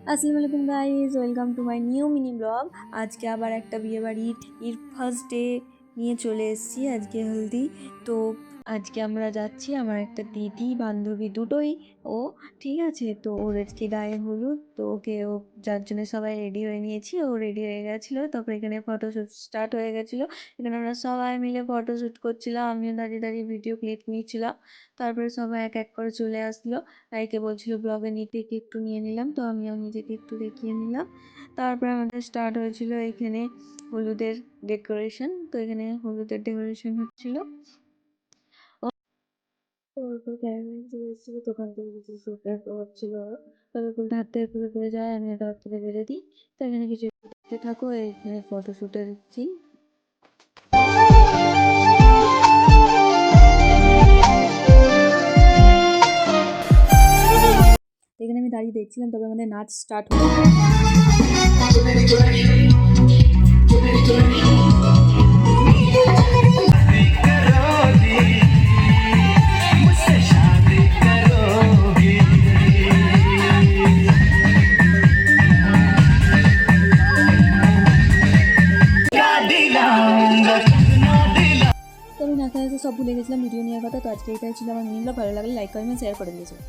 আসসালামু আলাইকুম guys, welcome to my new mini blog. আজকে আবার একটা বিয়েবাড়ির ফার্স্ট ডে নিয়ে চলে এসেছি। আজকে হলদি। তো আজকে আমরা যাচ্ছি, আমার একটা দিদি বান্ধবী দুটোই ও, ঠিক আছে। তো ওর আজকে গায়ে হলুদ, তো ও যার জন্য সবাই রেডি হয়ে নিয়েছি। ও রেডি হয়ে গেছিলো, তারপর এখানে ফটোশ্যুট স্টার্ট হয়ে গেছিলো। এখানে আমরা সবাই মিলে ফটোশ্যুট করছিলাম, আমিও দাঁড়িয়ে দাঁড়িয়ে ভিডিও ক্লিপ নিচ্ছিলাম। তারপরে সবাই এক এক করে চলে আসলো। রাইকে বলছিল ব্লগে নিতে, একটু নিয়ে নিলাম, তো আমিও নিজেকে একটু দেখিয়ে নিলাম। তারপরে আমাদের স্টার্ট হয়েছিল এখানে হলুদের ডেকোরেশন। তো এখানে হলুদের ডেকোরেশন হচ্ছিল। ওরপর ক্যামেরা চলে এসেছিল, দোকান থেকে কিছু শুটার হচ্ছিল। তারপর হাতে করে করে যায়, আমি এটা হাতে বেঁধে দিই। তো এখানে কিছু দেখতে থাকো, এখানে ফটোশ্যুটে দিচ্ছি। এখানে আমি দাঁড়িয়ে দেখছিলাম, তবে আমাদের নাচ স্টার্ট হলো। তো আমি নাচতে নাচতে সব ভুলে গেছিলাম ভিডিও নেওয়ার কথা। তো আজকে এটাই ছিল আমার মিনি ব্লগ। ভালো লাগলে লাইক কমেন্ট শেয়ার করে দিয়েছো।